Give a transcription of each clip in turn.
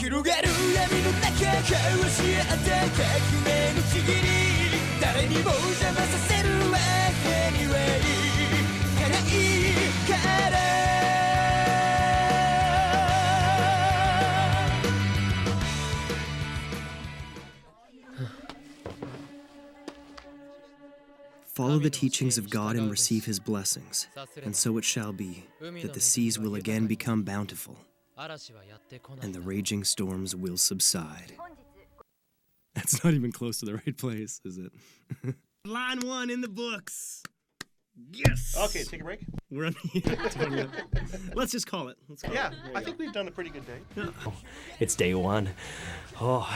広がる闇の中交し合った革命のちぎり誰にも邪魔させるわけにはいかないから Follow the teachings of God and receive his blessings, and so it shall be, that the seas will again become bountiful, and the raging storms will subside. That's not even close to the right place, is it? Line 1 in the books! Yes! Okay, take a break? We're on the Let's just call it. Yeah, I think we've done a pretty good day. It's day 1. Oh,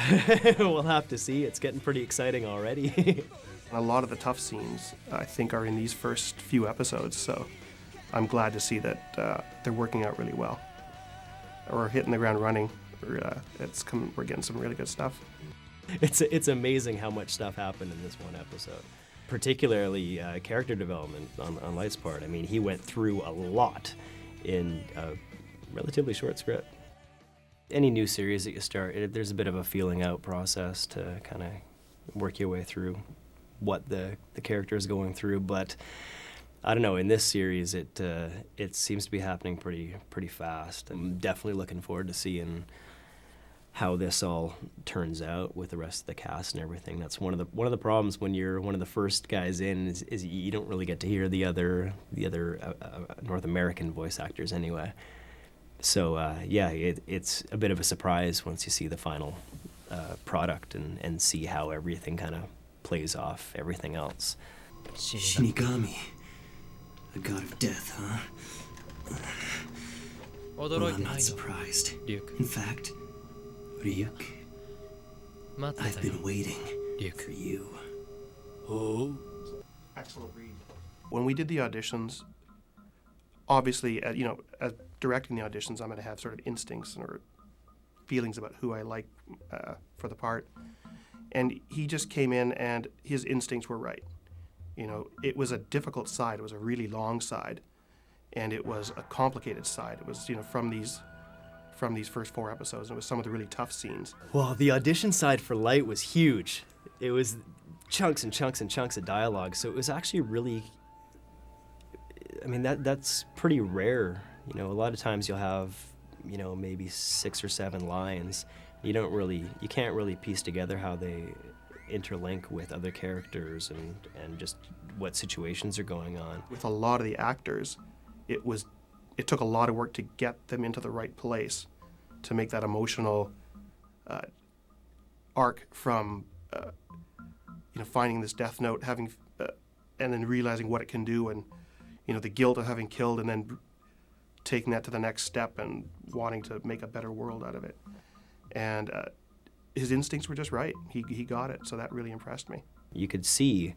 we'll have to see. It's getting pretty exciting already. A lot of the tough scenes, I think, are in these first few episodes, so I'm glad to see that they're working out really well. We're hitting the ground running. We're getting some really good stuff. It's amazing how much stuff happened in this one episode, particularly character development on Light's part. I mean, he went through a lot in a relatively short script. Any new series that you start, there's a bit of a feeling out process to kind of work your way through what the character is going through, but I don't know, in this series it seems to be happening pretty fast. I'm definitely looking forward to seeing how this all turns out with the rest of the cast and everything. That's one of the problems when you're one of the first guys in is you don't really get to hear the other North American voice actors anyway. So yeah, it's a bit of a surprise once you see the final product and see how everything kind of plays off everything else. Yagami, a god of death, huh? Well, I'm not surprised. In fact, Ryuk, I've been waiting for you. Oh. Excellent read. When we did the auditions, obviously, as directing the auditions, I'm going to have sort of instincts or feelings about who I like for the part. And he just came in and his instincts were right. It was a difficult side. It was a really long side. And it was a complicated side. It was, from these first 4 episodes. It was some of the really tough scenes. Well, the audition side for Light was huge. It was chunks and chunks and chunks of dialogue. So it was actually really, I mean, that's pretty rare. A lot of times you'll have, maybe 6 or 7 lines. You can't really piece together how they interlink with other characters and just what situations are going on. With a lot of the actors, it took a lot of work to get them into the right place to make that emotional arc from finding this death note, having and then realizing what it can do, and the guilt of having killed, and then taking that to the next step and wanting to make a better world out of it. And his instincts were just right. He got it, so that really impressed me. You could see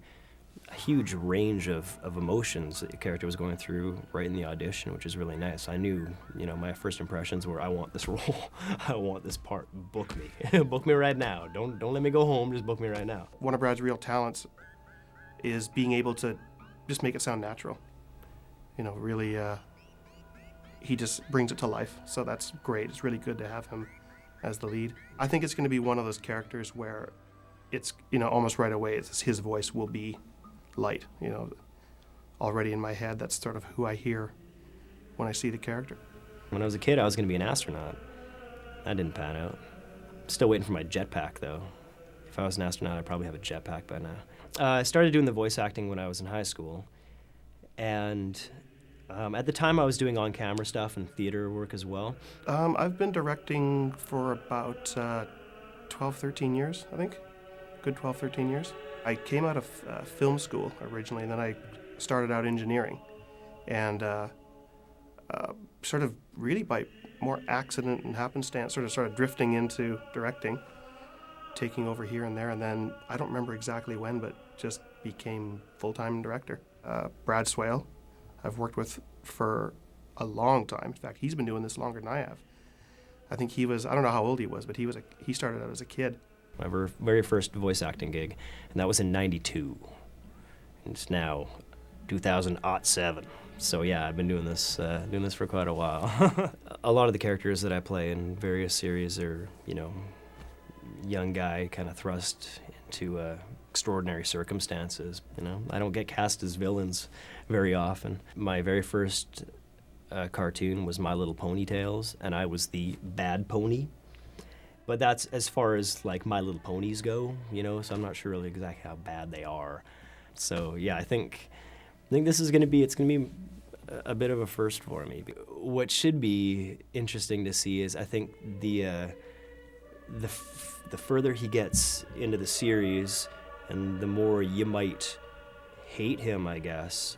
a huge range of emotions that the character was going through right in the audition, which is really nice. I knew, my first impressions were, I want this role. I want this part. Book me. Book me right now. Don't let me go home. Just book me right now. One of Brad's real talents is being able to just make it sound natural. Really, he just brings it to life, so that's great. It's really good to have him as the lead. I think it's going to be one of those characters where it's, almost right away, his voice will be Light. Already in my head, that's sort of who I hear when I see the character. When I was a kid, I was going to be an astronaut. That didn't pan out. I'm still waiting for my jetpack, though. If I was an astronaut, I'd probably have a jetpack by now. I started doing the voice acting when I was in high school, and at the time, I was doing on-camera stuff and theater work as well. I've been directing for about 12, 13 years, I think. Good 12, 13 years. I came out of film school originally, and then I started out engineering. And sort of really by more accident and happenstance, sort of started drifting into directing, taking over here and there, and then I don't remember exactly when, but just became full-time director. Brad Swale, I've worked with for a long time. In fact, he's been doing this longer than I have. I think I don't know how old he was, but he started out as a kid. My very first voice acting gig, and that was in '92. And it's now 2007. So yeah, I've been doing this for quite a while. A lot of the characters that I play in various series are, you know, young guy kind of thrust into extraordinary circumstances. You know, I don't get cast as villains very often. My very first cartoon was My Little Ponytails, and I was the bad pony. But that's as far as like My Little Ponies go, you know. So I'm not sure really exactly how bad they are. So yeah, I think this is gonna be a bit of a first for me. What should be interesting to see is I think the further he gets into the series, and the more you might hate him, I guess,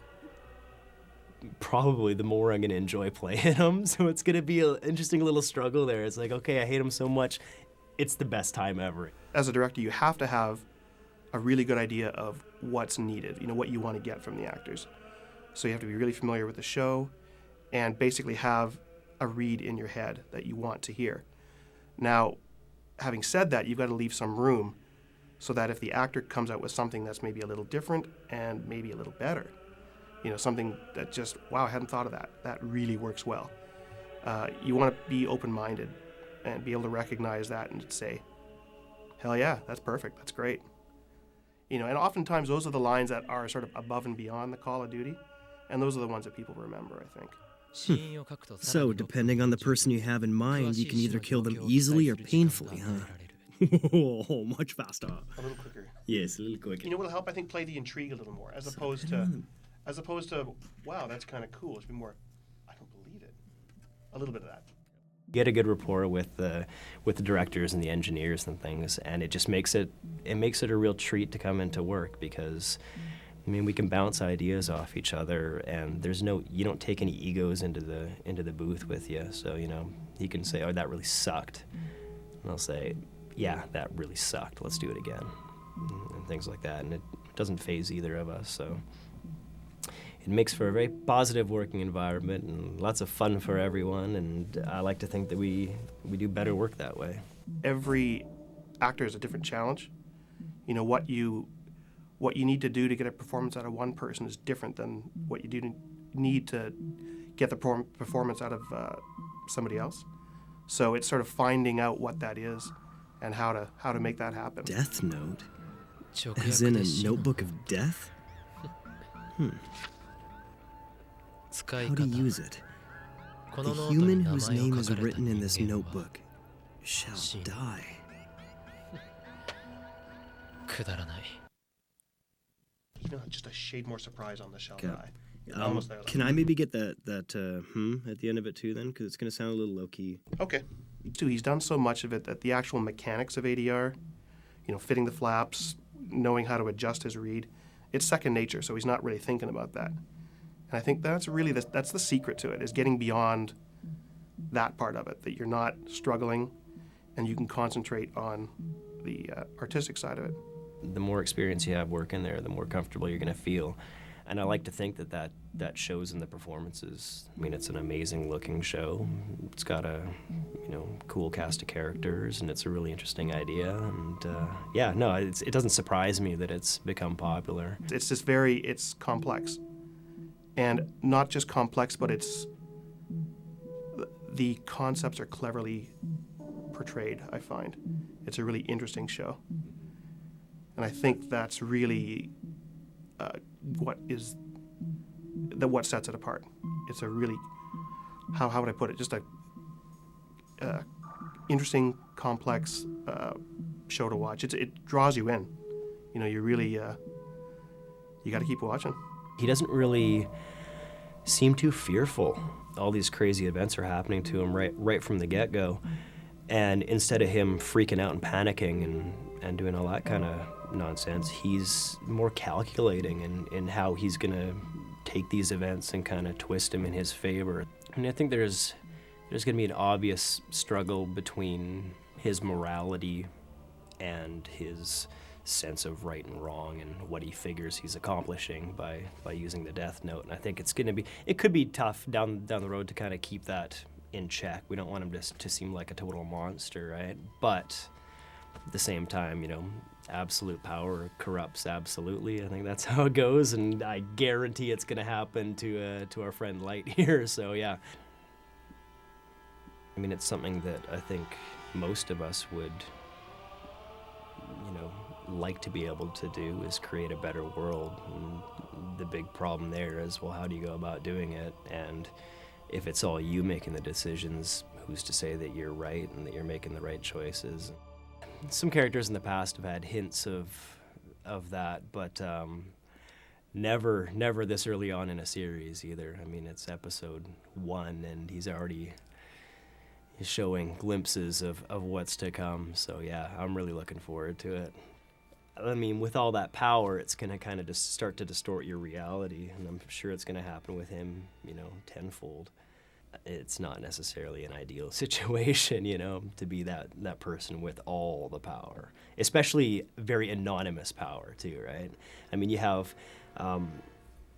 probably the more I'm going to enjoy playing him. So it's going to be an interesting little struggle there. It's like, okay, I hate him so much, it's the best time ever. As a director, you have to have a really good idea of what's needed, you know, what you want to get from the actors. So you have to be really familiar with the show and basically have a read in your head that you want to hear. Now, having said that, you've got to leave some room so that if the actor comes out with something that's maybe a little different and maybe a little better, you know, something that just, wow, I hadn't thought of that. That really works well. You want to be open-minded and be able to recognize that and say, hell yeah, that's perfect, that's great. You know, and oftentimes those are the lines that are sort of above and beyond the Call of Duty, and those are the ones that people remember, I think. So, depending on the person you have in mind, you can either kill them easily or painfully, huh? Oh, much faster. A little quicker. Yes, a little quicker. You know what'll help, I think, play the intrigue a little more, as opposed to, wow, that's kind of cool. It's been more, I don't believe it. A little bit of that. Get a good rapport with the directors and the engineers and things, and it just makes it a real treat to come into work, because I mean, we can bounce ideas off each other, and you don't take any egos into the booth with you. So, you know, he can say, oh, that really sucked, and I'll say, yeah, that really sucked, let's do it again, and things like that. And it doesn't faze either of us, so it makes for a very positive working environment and lots of fun for everyone, and I like to think that we do better work that way. Every actor is a different challenge. You know, what you need to do to get a performance out of one person is different than what you need to get the performance out of somebody else. So it's sort of finding out what that is and how to make that happen. Death Note? As in a notebook of death? How to use it? The human whose name is written in this notebook shall die. You know, just a shade more surprise on the shall Okay. die. You're almost there. Can I maybe get that at the end of it too then? Because it's going to sound a little low-key. Okay. He's done so much of it that the actual mechanics of ADR, you know, fitting the flaps, knowing how to adjust his read, it's second nature, so he's not really thinking about that. And I think that's really that's the secret to it, is getting beyond that part of it, that you're not struggling and you can concentrate on the artistic side of it. The more experience you have working there, the more comfortable you're going to feel. And I like to think that shows in the performances. I mean, it's an amazing looking show. It's got a, you know, cool cast of characters, and it's a really interesting idea. And yeah, no, it doesn't surprise me that it's become popular. It's complex. And not just complex, but the concepts are cleverly portrayed, I find. It's a really interesting show. And I think that's really what sets it apart. It's a really, how would I put it? Just a interesting, complex show to watch. It draws you in. You know, you really, you got to keep watching. He doesn't really seem too fearful. All these crazy events are happening to him right from the get-go. And instead of him freaking out and panicking and doing all that kind of nonsense, he's more calculating in how he's going to take these events and kind of twist them in his favor. And I think there's going to be an obvious struggle between his morality and his sense of right and wrong and what he figures he's accomplishing by using the Death Note. And I think it could be tough down the road to kind of keep that in check. We don't want him to seem like a total monster, right? But at the same time, you know, absolute power corrupts absolutely. I think that's how it goes, and I guarantee it's going to happen to our friend Light here. So yeah, I mean, it's something that I think most of us would, like to be able to do, is create a better world. And the big problem there is, well, how do you go about doing it? And if it's all you making the decisions, who's to say that you're right and that you're making the right choices? Some characters in the past have had hints of that, but never this early on in a series either. I mean, it's episode 1, and he's already showing glimpses of what's to come. So yeah, I'm really looking forward to it. I mean, with all that power, it's going to kind of just start to distort your reality, and I'm sure it's going to happen with him, tenfold. It's not necessarily an ideal situation, to be that person with all the power, especially very anonymous power too, right? I mean, you have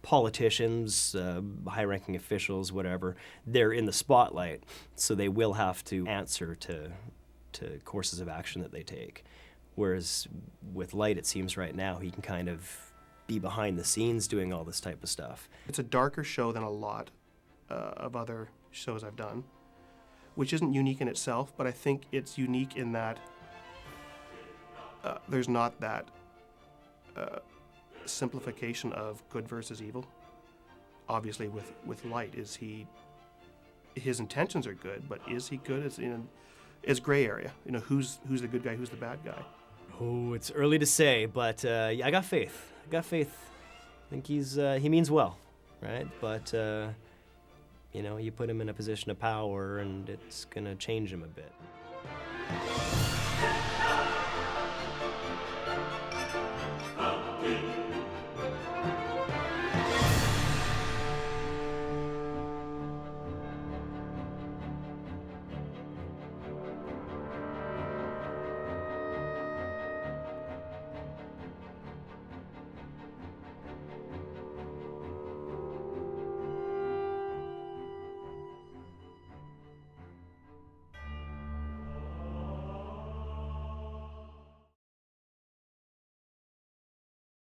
politicians, high-ranking officials, whatever, they're in the spotlight, so they will have to answer to courses of action that they take. Whereas with Light, it seems right now he can kind of be behind the scenes doing all this type of stuff. It's a darker show than a lot of other shows I've done, which isn't unique in itself, but I think it's unique in that there's not that simplification of good versus evil. Obviously with Light, his intentions are good, but is he good? It's gray area. Who's the good guy, who's the bad guy? Oh, it's early to say, but yeah, I got faith. I think he means well, right? But you put him in a position of power, and it's gonna change him a bit.